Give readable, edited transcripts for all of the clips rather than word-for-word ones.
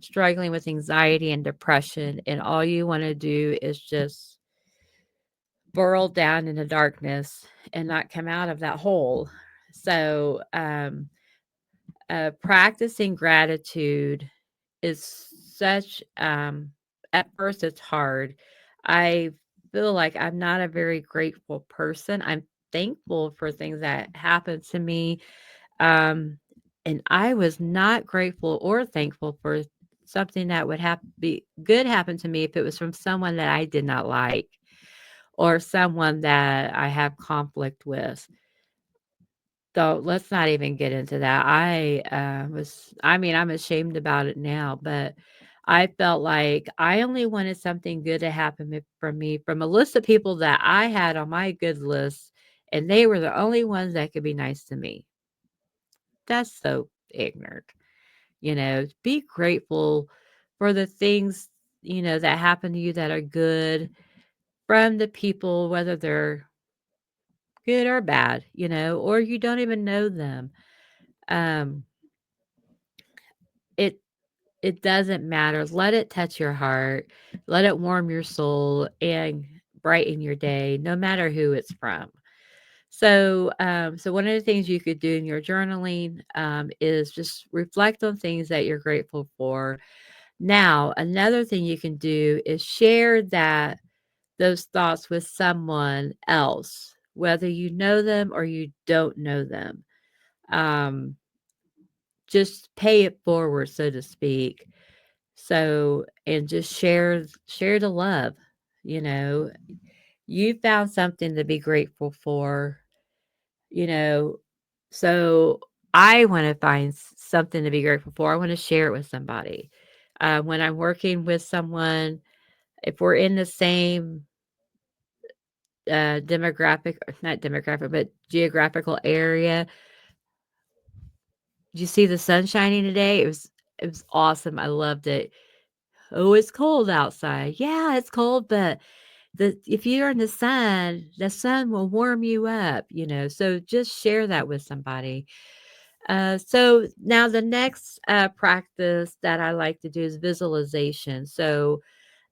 struggling with anxiety and depression, and all you want to do is just burrow down into darkness and not come out of that hole. So, practicing gratitude is such, at first it's hard. I feel like I'm not a very grateful person. I'm thankful for things that happen to me. Um, and I was not grateful or thankful for something that would be good happen to me if it was from someone that I did not like or someone that I have conflict with. So let's not even get into that. I mean, I'm ashamed about it now, but I felt like I only wanted something good to happen from me from a list of people that I had on my good list, and they were the only ones that could be nice to me. That's so ignorant. Be grateful for the things, that happen to you that are good from the people, whether they're good or bad, or you don't even know them. Um, it it doesn't matter. Let it touch your heart. Let it warm your soul and brighten your day, no matter who it's from. So one of the things you could do in your journaling is just reflect on things that you're grateful for. Now, another thing you can do is share those thoughts with someone else, whether you know them or you don't know them. Um, just pay it forward, so to speak. So, and just share the love. You know, you found something to be grateful for, you know. So I want to find something to be grateful for. I want to share it with somebody. When I'm working with someone, if we're in the same demographic, or not demographic, but geographical area, did you see the sun shining today? It was awesome. I loved it. Oh, it's cold outside. Yeah, it's cold, but if you're in the sun will warm you up, so just share that with somebody. So now the next practice that I like to do is visualization. So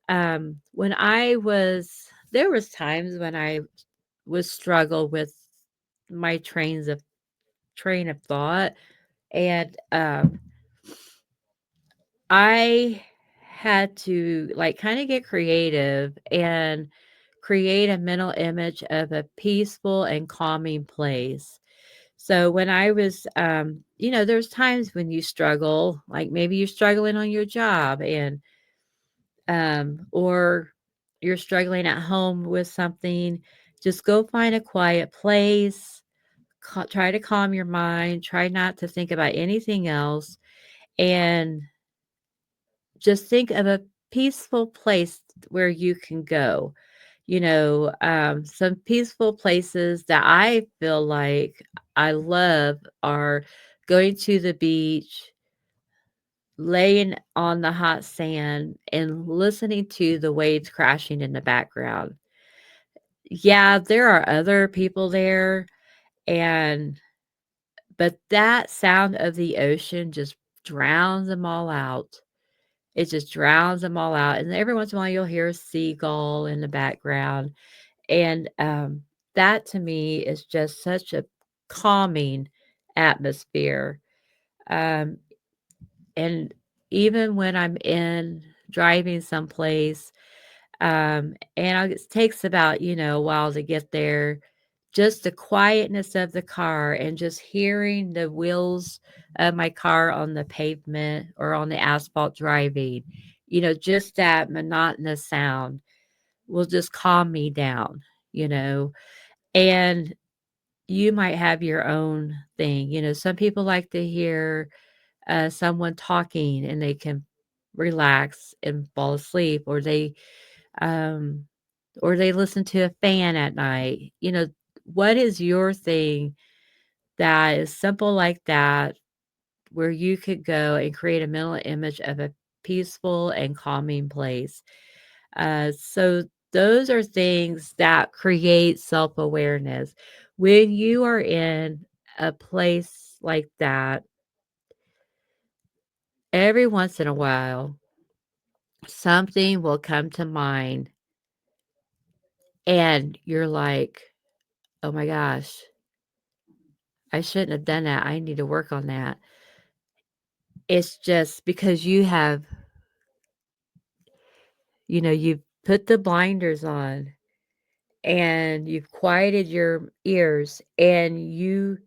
when there was times when I would struggle with my train of thought, and I had to like kind of get creative and create a mental image of a peaceful and calming place. So when I was, there's times when you struggle, like maybe you're struggling on your job or you're struggling at home with something, just go find a quiet place, try to calm your mind, try not to think about anything else, and just think of a peaceful place where you can go. Some peaceful places that I feel like I love are going to the beach, laying on the hot sand, and listening to the waves crashing in the background. Yeah, there are other people there, and but that sound of the ocean just drowns them all out. It just drowns them all out, and every once in a while, you'll hear a seagull in the background, and, that to me is just such a calming atmosphere, um, and even when I'm driving someplace, and it takes about, a while to get there, just the quietness of the car and just hearing the wheels of my car on the pavement or on the asphalt driving, just that monotonous sound will just calm me down, you know. And you might have your own thing. Some people like to hear someone talking and they can relax and fall asleep, um, or they listen to a fan at night. What is your thing that is simple like that, where you could go and create a mental image of a peaceful and calming place? So those are things that create self-awareness. When you are in a place like that, every once in a while, something will come to mind, and you're like, "Oh my gosh, I shouldn't have done that. I need to work on that." It's just because you've put the blinders on and you've quieted your ears and you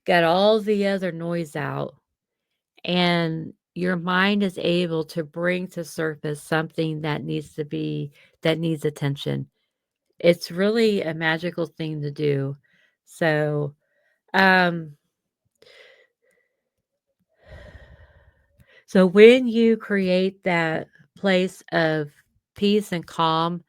got all the other noise out, and your mind is able to bring to surface something that needs attention. It's really a magical thing to do. So, um, so when you create that place of peace and calm,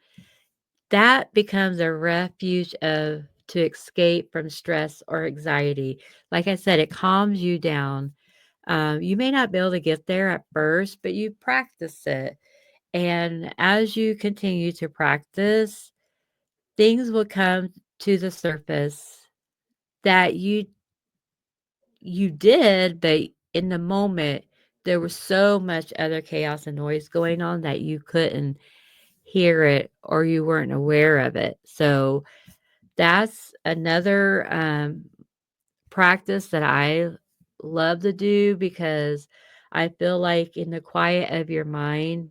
that becomes a refuge to escape from stress or anxiety. Like I said, it calms you down. You may not be able to get there at first, but you practice it. And as you continue to practice, things will come to the surface that you did, but in the moment there was so much other chaos and noise going on that you couldn't hear it or you weren't aware of it. So that's another practice that I love to do because I feel like in the quiet of your mind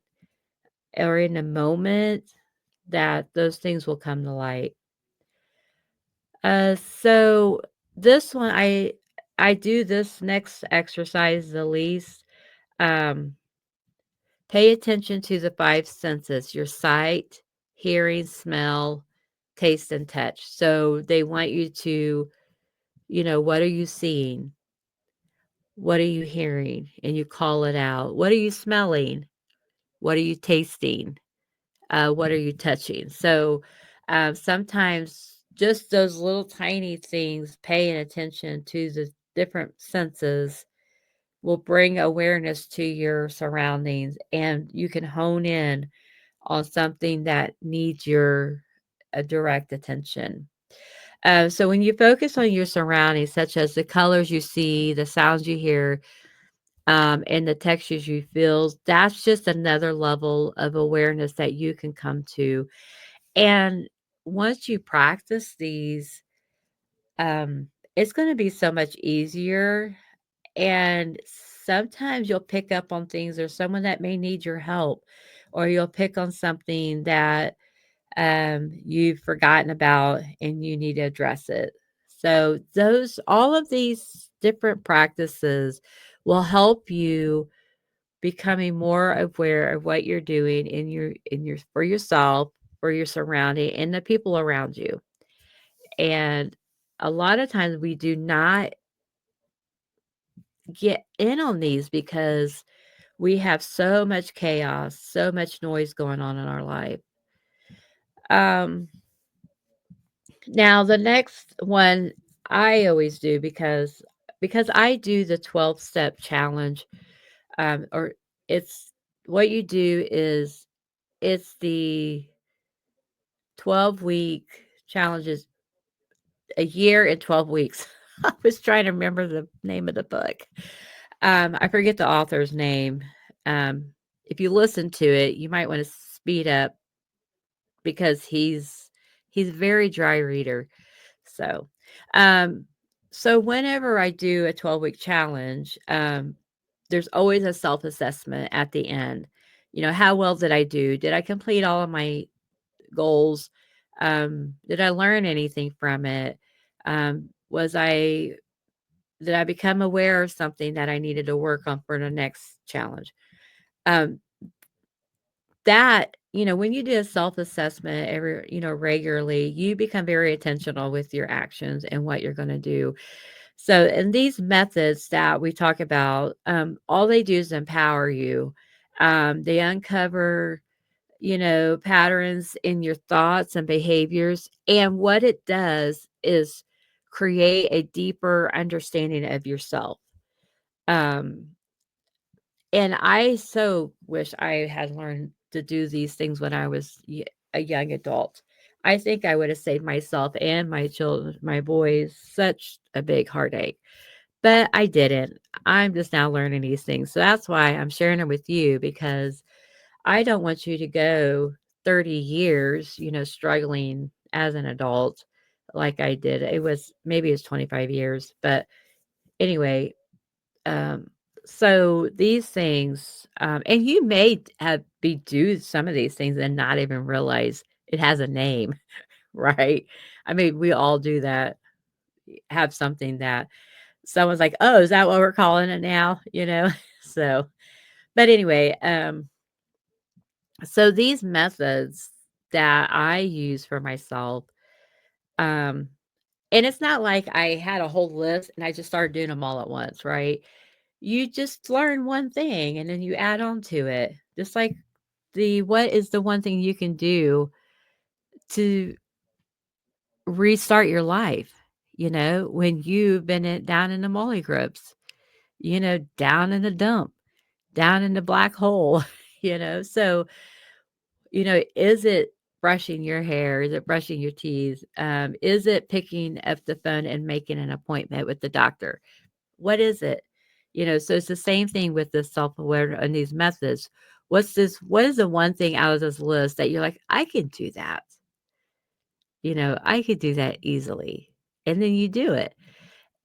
or in the moment that those things will come to light. So this one I do this next exercise the least. Um, Pay attention to the five senses: your sight, hearing, smell, taste, and touch. So they want you to, what are you seeing? What are you hearing? And you call it out. What are you smelling? What are you tasting? What are you touching? So sometimes just those little tiny things, paying attention to the different senses, will bring awareness to your surroundings, and you can hone in on something that needs your direct attention. So when you focus on your surroundings, such as the colors you see, the sounds you hear, and the textures you feel, that's just another level of awareness that you can come to. And once you practice these, um, it's going to be so much easier. And sometimes you'll pick up on things or someone that may need your help, or you'll pick on something that you've forgotten about and you need to address it. So all of these different practices will help you becoming more aware of what you're doing in your for yourself, for your surrounding, and the people around you. And a lot of times we do not get in on these because we have so much chaos, so much noise going on in our life. Um, Now the next one I always do because I do the 12-step challenge, or it's what you do is it's the 12-week challenges, a year in 12 weeks. I was trying to remember the name of the book. I forget the author's name. Um, if you listen to it, you might want to speed up because he's a very dry reader. So, um, so whenever I do a 12-week challenge, there's always a self-assessment at the end. How well did I do? Did I complete all of my goals? Did I learn anything from it? Was I did I become aware of something that I needed to work on for the next challenge? Um, when you do a self-assessment regularly, you become very intentional with your actions and what you're going to do. So, and these methods that we talk about, all they do is empower you. They uncover, patterns in your thoughts and behaviors. And what it does is create a deeper understanding of yourself. Um, and I so wish I had learned to do these things when I was a young adult. I think I would have saved myself and my children, my boys, such a big heartache. but I didn't. I'm just now learning these things. So that's why I'm sharing them with you because I don't want you to go 30 years, struggling as an adult like I did. Maybe it was 25 years, but anyway, um, so these things, and you may have be do some of these things and not even realize it has a name, right? I mean, we all do that, have something that someone's like, "Oh, is that what we're calling it now?" So, but anyway, so these methods that I use for myself, um, and it's not like I had a whole list and I just started doing them all at once, right? You just learn one thing and then you add on to it. Just like what is the one thing you can do to restart your life, when you've been down in the molly grips, down in the dump, down in the black hole, So, is it brushing your hair? Is it brushing your teeth? Is it picking up the phone and making an appointment with the doctor? What is it? So it's the same thing with this self-aware and these methods. What is the one thing out of this list that you're like, I can do that? I could do that easily. And then you do it.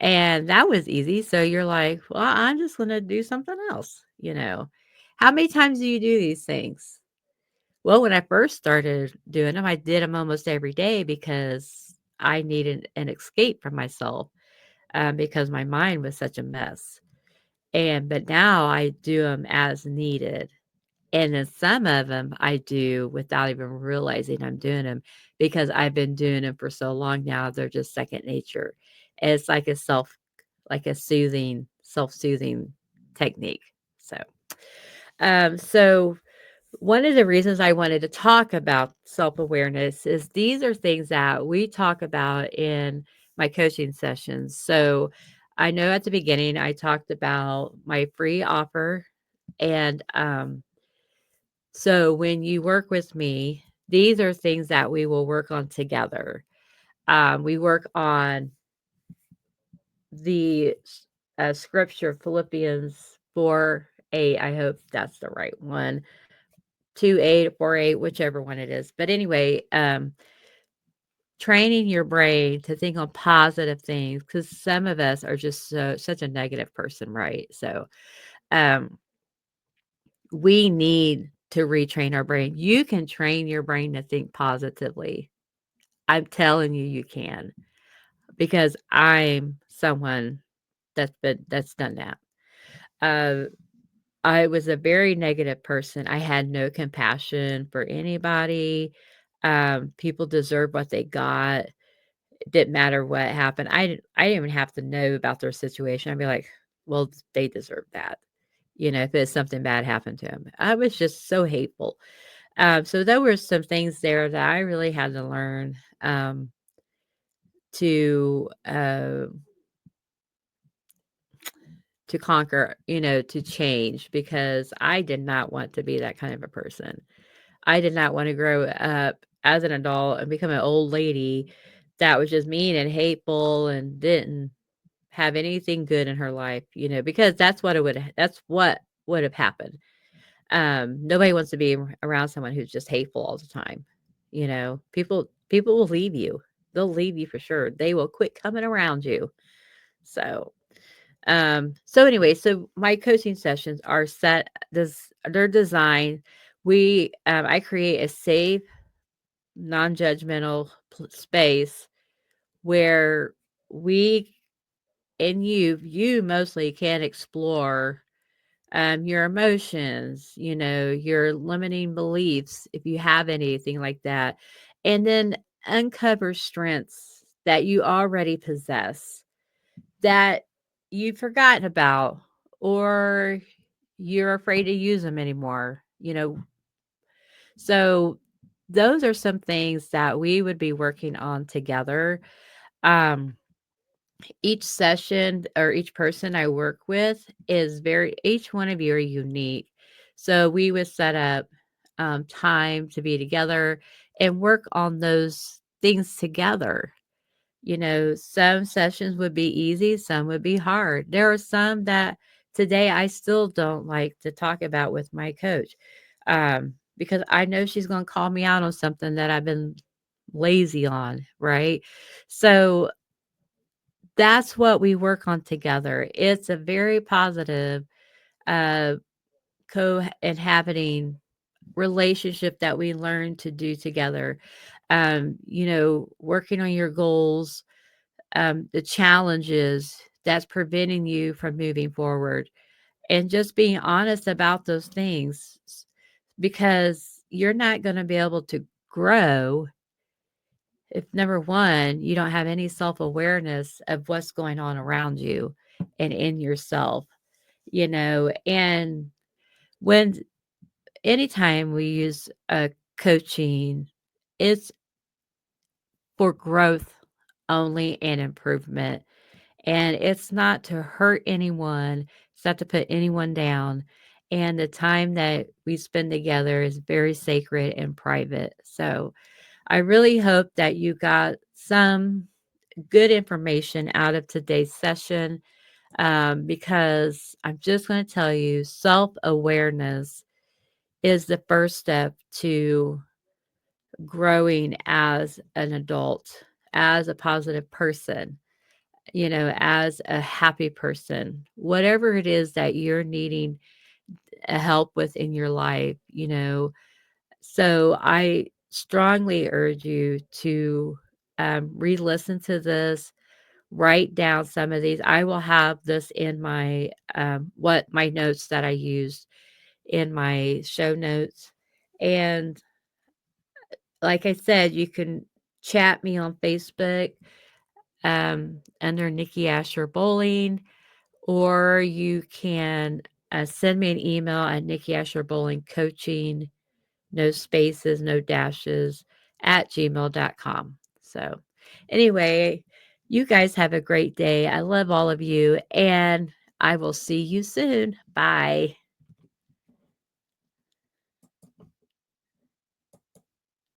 And that was easy. So you're like, well, I'm just going to do something else. How many times do you do these things? Well, when I first started doing them, I did them almost every day because I needed an escape from myself because my mind was such a mess. But now I do them as needed. And then some of them I do without even realizing I'm doing them because I've been doing them for so long now, they're just second nature. And it's like a self-soothing technique. So one of the reasons I wanted to talk about self-awareness is these are things that we talk about in my coaching sessions. So I know at the beginning I talked about my free offer and so when you work with me, these are things that we will work on together. We work on the scripture, Philippians 4:8. I hope that's the right one. 2:8, 4:8, whichever one it is. But anyway, training your brain to think on positive things because some of us are just such a negative person, right? So um, we need to retrain our brain. You can train your brain to think positively. I'm telling you, you can, because I'm someone that's done that. Uh, I was a very negative person. I had no compassion for anybody. People deserve what they got. It didn't matter what happened. I didn't even have to know about their situation. I'd be like, well, they deserve that. If it's something bad happened to them. I was just so hateful. So there were some things there that I really had to learn to to conquer, to change because I did not want to be that kind of a person. I did not want to grow up as an adult and become an old lady that was just mean and hateful and didn't have anything good in her life, because that's what would have happened. Nobody wants to be around someone who's just hateful all the time. People will leave you. They'll leave you for sure. They will quit coming around you. So, so anyway, so my coaching sessions are they're designed. I create a safe, non-judgmental space where we and you mostly can explore your emotions, your limiting beliefs, if you have anything like that, and then uncover strengths that you already possess that you've forgotten about or you're afraid to use them anymore. So those are some things that we would be working on together. Um, each session or each person I work with each one of you are unique. So we would set up time to be together and work on those things together. Some sessions would be easy, some would be hard. There are some that today I still don't like to talk about with my coach, because I know she's gonna call me out on something that I've been lazy on, right? So that's what we work on together. It's a very positive, uh, co-inhabiting relationship that we learn to do together. Working on your goals, the challenges that's preventing you from moving forward, and just being honest about those things, because you're not going to be able to grow if, number one, you don't have any self-awareness of what's going on around you and in yourself. And when anytime we use coaching, it's for growth only and improvement. And it's not to hurt anyone, it's not to put anyone down. And the time that we spend together is very sacred and private. So I really hope that you got some good information out of today's session, because I'm just going to tell you, self awareness is the first step to growing as an adult, as a positive person, as a happy person, whatever it is that you're needing help with in your life. So I strongly urge you to re listen to this, write down some of these. I will have this in what my notes that I used in my show notes. And like I said, you can chat me on Facebook, under Nikki Asher Bowling, or you can send me an email at Nikki Asher Bowling Coaching, no spaces, no dashes, at gmail.com. So, anyway, you guys have a great day. I love all of you, and I will see you soon. Bye.